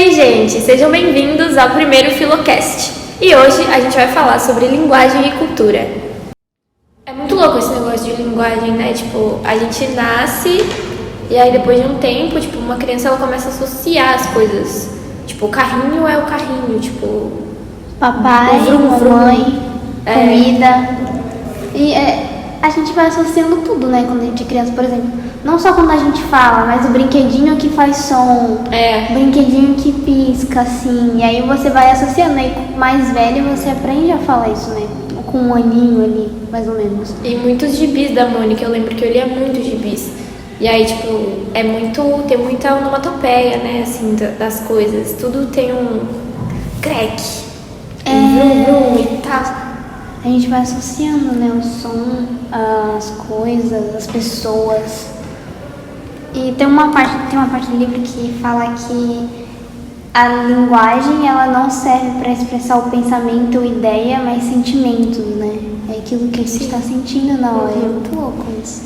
aí, gente, sejam bem-vindos ao primeiro Filocast. E hoje a gente vai falar sobre linguagem e cultura. É muito louco esse negócio de linguagem, né? Tipo, a gente nasce e aí depois de um tempo, tipo, uma criança ela começa a associar as coisas. Tipo, o carrinho é o carrinho, tipo... Papai, mamãe, comida. E a gente vai associando tudo, né? Quando a gente é criança, por exemplo. Não só quando a gente fala, mas o brinquedinho que faz som. O brinquedinho que pisca, assim. E aí você vai associando. Aí mais velho você aprende a falar isso, né? Com um aninho ali, mais ou menos. E muitos gibis da Mônica, eu lembro que eu lia muitos gibis. E aí, tipo, tem muita onomatopeia, né? Assim, das coisas. Tudo tem um crack. Vrum, vrum e tal. A gente vai associando, né, o som, as coisas, as pessoas. E tem uma parte do livro que fala que a linguagem ela não serve para expressar o pensamento, ideia, mas sentimentos, né? É aquilo que a gente está sentindo na hora. É muito louco isso.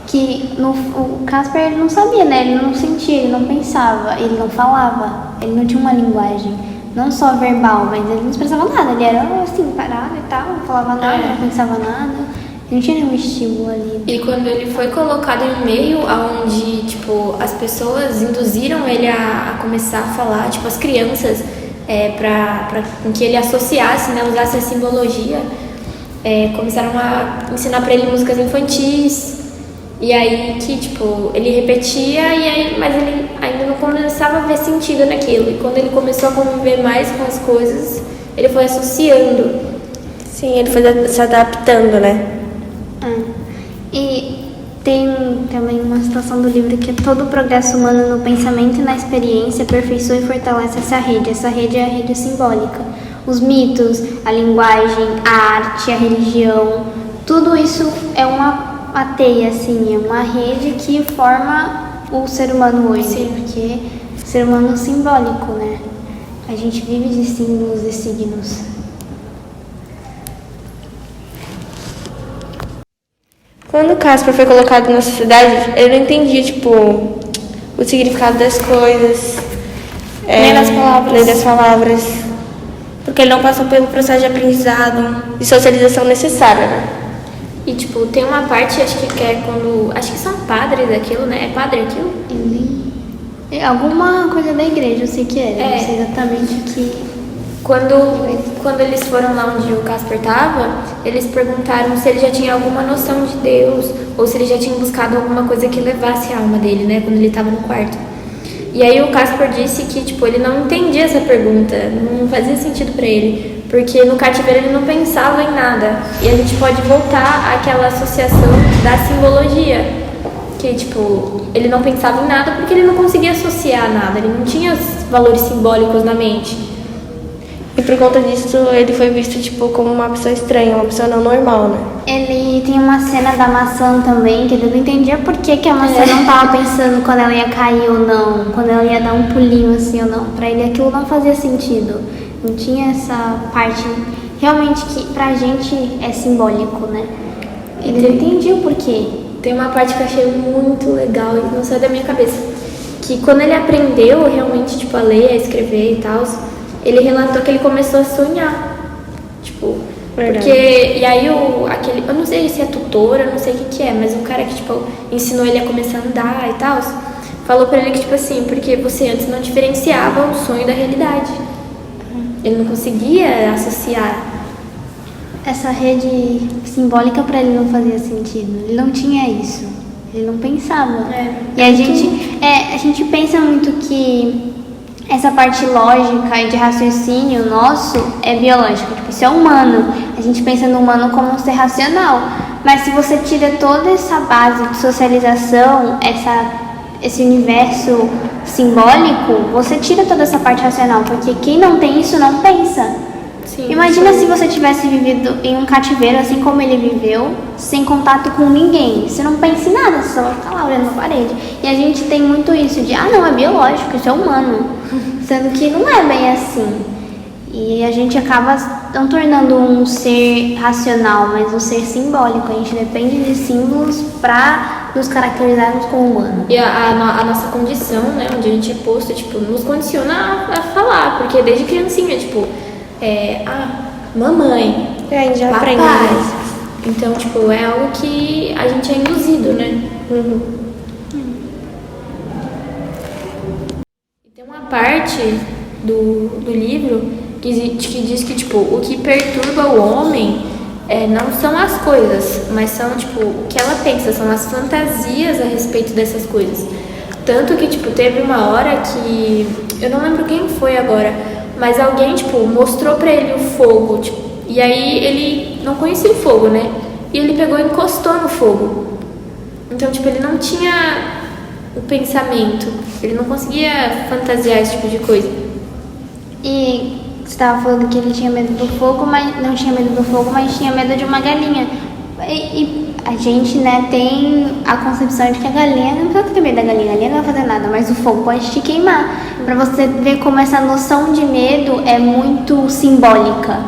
Que o Casper ele não sabia, né? Ele não sentia, ele não pensava, ele não falava, ele não tinha uma linguagem. Não só verbal, mas ele não expressava nada. Ele era assim, parado e tal, não falava nada, não pensava nada. Ele não tinha nenhum estímulo ali. E quando ele foi colocado em um meio onde, tipo, as pessoas induziram ele a começar a falar, tipo, as crianças, pra que ele associasse, né, usasse a simbologia, começaram a ensinar pra ele músicas infantis. E aí que, tipo, ele repetia, mas ele ainda não começava a ver sentido naquilo. E quando ele começou a conviver mais com as coisas, ele foi associando. Sim, ele foi se adaptando, né? E tem também uma situação do livro que é todo o progresso humano no pensamento e na experiência aperfeiçoa e fortalece essa rede. Essa rede é a rede simbólica. Os mitos, a linguagem, a arte, a religião, tudo isso é uma teia, assim, é uma rede que forma o ser humano hoje. Sim. Porque o ser humano é simbólico, né? A gente vive de símbolos e signos. Quando o Casper foi colocado na sociedade, ele não entendia, tipo, o significado das coisas. Nem das palavras. Nem das palavras. Porque ele não passou pelo processo de aprendizado e socialização necessária, né? E, tipo, tem uma parte, acho que é quando... Acho que são padres daquilo, né? É padre aquilo? Alguma coisa da igreja, eu sei que era. Não sei exatamente o que... Quando eles foram lá onde o Casper tava, eles perguntaram se ele já tinha alguma noção de Deus, ou se ele já tinha buscado alguma coisa que levasse a alma dele, né? Quando ele tava no quarto. E aí o Casper disse que, tipo, ele não entendia essa pergunta, não fazia sentido pra ele. Porque no cativeiro ele não pensava em nada. E a gente pode voltar àquela associação da simbologia. Que, tipo, ele não pensava em nada porque ele não conseguia associar nada. Ele não tinha os valores simbólicos na mente. E por conta disso, ele foi visto, tipo, como uma pessoa estranha, uma pessoa não normal, né? Ele tem uma cena da maçã também, que ele não entendia por que a maçã não tava pensando quando ela ia cair ou não. Quando ela ia dar um pulinho assim ou não. Pra ele aquilo não fazia sentido. Não tinha essa parte realmente que pra gente é simbólico, né? Ele não entendia o porquê. Tem uma parte que eu achei muito legal e não saiu da minha cabeça. Que quando ele aprendeu realmente, tipo, a ler, a escrever e tal, ele relatou que ele começou a sonhar. Tipo, verdade. Porque... E aí eu não sei se é tutor, eu não sei o que é, mas um cara que, tipo, ensinou ele a começar a andar e tal, falou pra ele que, tipo assim, porque você antes não diferenciava o sonho da realidade. Ele não conseguia associar. Essa rede simbólica pra ele não fazia sentido. Ele não tinha isso. Ele não pensava. E a gente pensa muito que essa parte lógica e de raciocínio nosso é biológico. Tipo, isso é humano. A gente pensa no humano como um ser racional. Mas se você tira toda essa base de socialização, esse universo simbólico, você tira toda essa parte racional, porque quem não tem isso não pensa. Sim, imagina se você tivesse vivido em um cativeiro assim como ele viveu, sem contato com ninguém. Você não pensa em nada, você só vai ficar lá olhando na parede. E a gente tem muito isso de, não, é biológico, isso é humano. Sendo que não é bem assim. E a gente acaba não tornando um ser racional, mas um ser simbólico. A gente depende de símbolos para nos caracterizarmos como humanos. E a nossa condição, né, onde a gente é posto, tipo, nos condiciona a falar, porque desde criancinha, tipo, mamãe, A gente já papai. aprende mais. Então, tipo, é algo que a gente é induzido, né? E tem uma parte do livro que diz que, tipo, o que perturba o homem não são as coisas, mas são, tipo, o que ela pensa, são as fantasias a respeito dessas coisas. Tanto que, tipo, teve uma hora que, eu não lembro quem foi agora, mas alguém, tipo, mostrou pra ele o fogo, tipo, e aí ele não conhecia o fogo, né? E ele pegou e encostou no fogo. Então, tipo, ele não tinha o pensamento, ele não conseguia fantasiar esse tipo de coisa. E você estava falando que ele tinha medo do fogo, mas não tinha medo do fogo, mas tinha medo de uma galinha. E a gente, né, tem a concepção de que a galinha não precisa ter medo da galinha, a galinha não vai fazer nada, mas o fogo pode te queimar. Pra você ver como essa noção de medo é muito simbólica.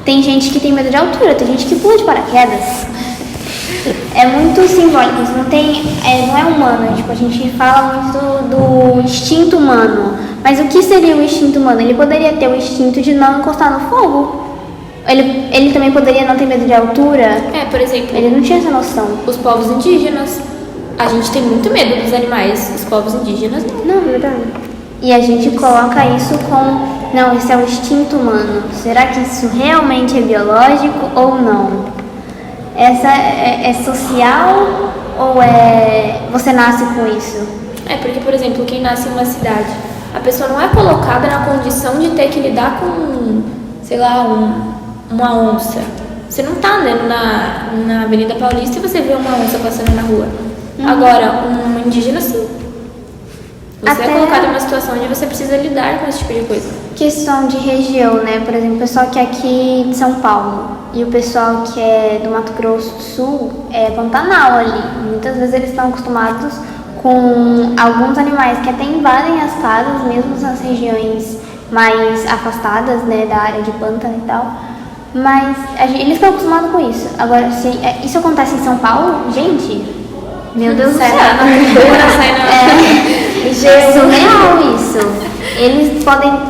Tem gente que tem medo de altura, tem gente que pula de paraquedas. É muito simbólico, isso não é humano. Tipo, a gente fala muito do instinto humano. Mas o que seria o instinto humano? Ele poderia ter o instinto de não encostar no fogo. Ele também poderia não ter medo de altura. Por exemplo, Ele não tinha essa noção. os povos indígenas. A gente tem muito medo dos animais, os povos indígenas não. Não, verdade. E a gente coloca isso com... Não, isso é o instinto humano. Será que isso realmente é biológico ou não? Essa é social ou você nasce com isso? Porque, por exemplo, quem nasce em uma cidade, a pessoa não é colocada na condição de ter que lidar com, sei lá, uma onça. Você não tá andando na Avenida Paulista e você vê uma onça passando na rua. Agora, um indígena, sim. Você é colocado em uma situação onde você precisa lidar com esse tipo de coisa. Questão de região, né? Por exemplo, o pessoal que é aqui de São Paulo e o pessoal que é do Mato Grosso do Sul é Pantanal ali. Muitas vezes eles estão acostumados com alguns animais que até invadem as casas, mesmo nas regiões mais afastadas, né, da área de pântano e tal. Mas eles estão acostumados com isso. Agora, se isso acontece em São Paulo, gente, meu Deus do céu. É surreal isso. Eles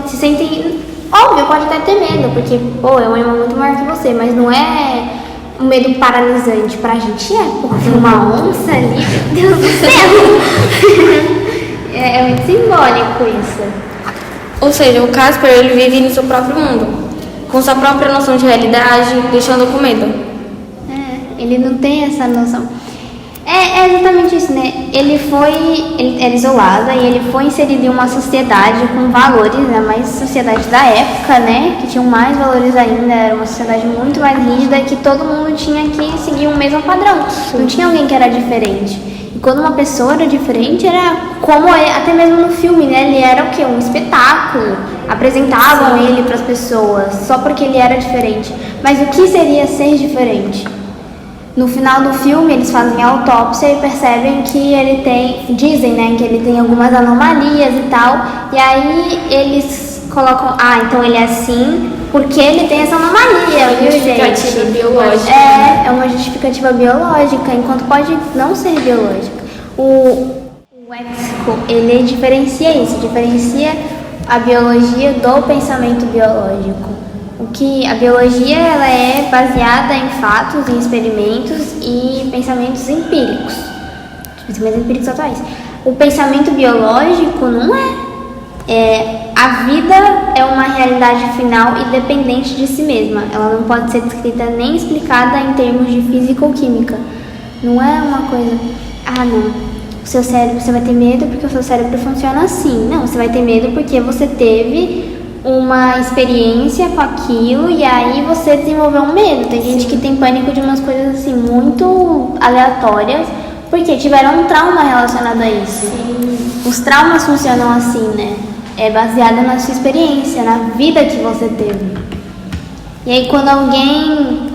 se sentem... Óbvio, pode até ter medo, porque, é um animal muito maior que você, mas não é um medo paralisante. Pra gente porque uma onça ali, meu Deus do céu. É muito simbólico isso. Ou seja, o Casper, ele vive no seu próprio mundo, com sua própria noção de realidade, deixando com medo. Ele não tem essa noção. É exatamente isso, né? Ele era isolado e ele foi inserido em uma sociedade com valores, né? Mais sociedade da época, né? Que tinham mais valores ainda, era uma sociedade muito mais rígida e que todo mundo tinha que seguir o mesmo padrão. Não tinha alguém que era diferente. E quando uma pessoa era diferente, era como até mesmo no filme, né? Ele era o quê? Um espetáculo. Apresentavam ele para as pessoas só porque ele era diferente. Mas o que seria ser diferente? No final do filme, eles fazem a autópsia e percebem que dizem, né, que ele tem algumas anomalias e tal. E aí eles colocam, então ele é assim porque ele tem essa anomalia, viu, gente? Justificativa biológica. É uma justificativa biológica, enquanto pode não ser biológica. O léxico, ele diferencia isso, diferencia a biologia do pensamento biológico. A biologia ela é baseada em fatos, em experimentos e pensamentos empíricos, pensamentos empíricos atuais. O pensamento biológico não a vida é uma realidade final e dependente de si mesma. Ela não pode ser descrita nem explicada em termos de física ou química. Não é uma coisa, não, o seu cérebro, você vai ter medo porque o seu cérebro funciona assim. Não, você vai ter medo porque você teve uma experiência com aquilo e aí você desenvolveu um medo. Tem gente que tem pânico de umas coisas assim muito aleatórias porque tiveram um trauma relacionado a isso. Os traumas funcionam assim, né? É baseada na sua experiência, na vida que você teve. E aí quando alguém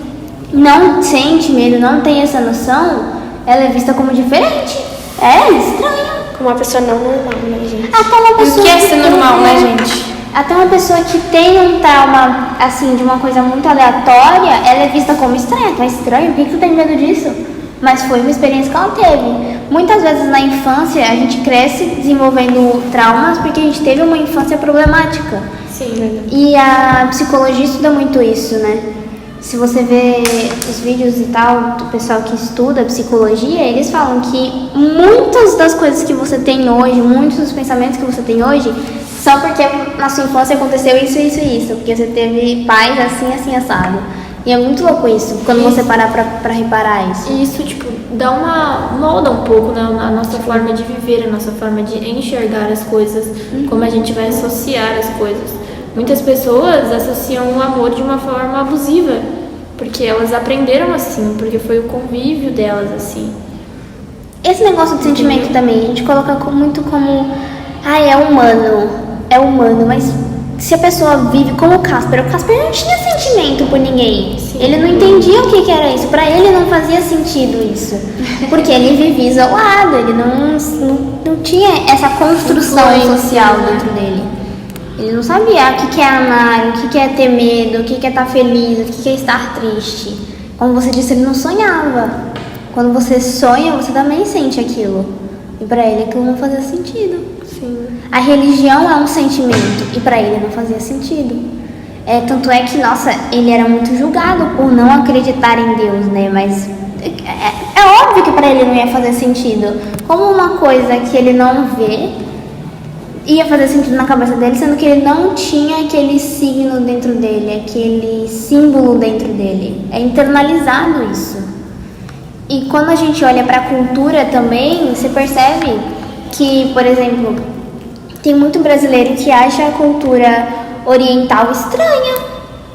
não sente medo, não tem essa noção, ela é vista como diferente. É estranho. Como uma pessoa não normal, né, gente? Até uma pessoa O que é ser normal, né, gente? Até uma pessoa que tem um trauma, assim, de uma coisa muito aleatória, ela é vista como estranha. Tu é estranho? Por que tu tem medo disso? Mas foi uma experiência que ela teve. Muitas vezes na infância a gente cresce desenvolvendo traumas porque a gente teve uma infância problemática. Sim. E a psicologia estuda muito isso, né? Se você vê os vídeos e tal do pessoal que estuda psicologia, eles falam que muitas das coisas que você tem hoje, muitos dos pensamentos que você tem hoje, são porque na sua infância aconteceu isso, isso e isso. Porque você teve pais assim, assim, assado. E é muito louco isso, quando você parar pra reparar isso. E isso, tipo, molda um pouco, né, a nossa forma de viver, a nossa forma de enxergar as coisas, como a gente vai associar as coisas. Muitas pessoas associam o amor de uma forma abusiva, porque elas aprenderam assim, porque foi o convívio delas assim. Esse negócio de sentimento também, a gente coloca muito como, é humano, mas se a pessoa vive como o Casper não tinha sentimento por ninguém. Sim. Ele não entendia o que era isso. Pra ele não fazia sentido isso. Porque ele vivia isolado, ele não tinha essa construção social dentro dele. Ele não sabia o que é amar, o que é ter medo, o que é estar feliz, o que é estar triste. Como você disse, ele não sonhava. Quando você sonha, você também sente aquilo. E pra ele aquilo não fazia sentido. Sim. A religião é um sentimento e pra ele não fazia sentido. Tanto é que, nossa, ele era muito julgado por não acreditar em Deus, né? Mas é óbvio que pra ele não ia fazer sentido. Como uma coisa que ele não vê ia fazer sentido na cabeça dele, sendo que ele não tinha aquele signo dentro dele, aquele símbolo dentro dele. É internalizado isso. E quando a gente olha pra cultura também, você percebe que, por exemplo, tem muito brasileiro que acha a cultura oriental estranha.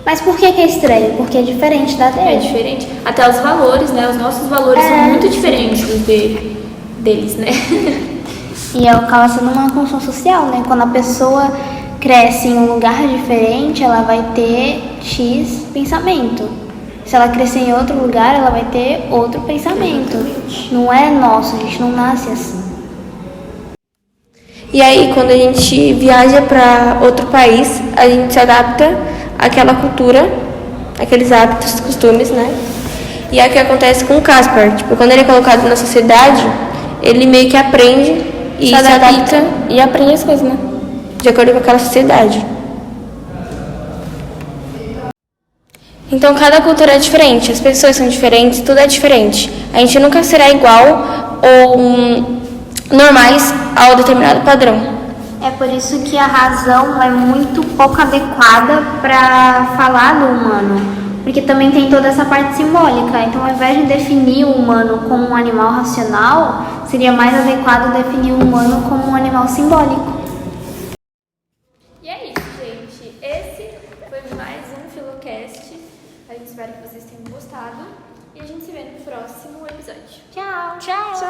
Mas por que é estranho? Porque é diferente da dele. É diferente. Até os valores, né? Os nossos valores são muito diferentes deles, né? E acaba sendo uma construção social, né? Quando a pessoa cresce em um lugar diferente, ela vai ter X pensamento. Se ela crescer em outro lugar, ela vai ter outro pensamento. Não é nosso, a gente não nasce assim. E aí, quando a gente viaja para outro país, a gente se adapta àquela cultura, aqueles hábitos, costumes, né? E é o que acontece com o Casper. Tipo, quando ele é colocado na sociedade, ele meio que aprende e se adapta e aprende as coisas, né? De acordo com aquela sociedade. Então, cada cultura é diferente, as pessoas são diferentes, tudo é diferente. A gente nunca será igual ou normais ao determinado padrão. É por isso que a razão é muito pouco adequada para falar do humano, porque também tem toda essa parte simbólica. Então, ao invés de definir o humano como um animal racional, seria mais adequado definir o humano como um animal simbólico. E é isso, gente. Esse foi mais um Filocast. A gente espera que vocês tenham gostado e a gente se vê no próximo episódio. Tchau! Tchau!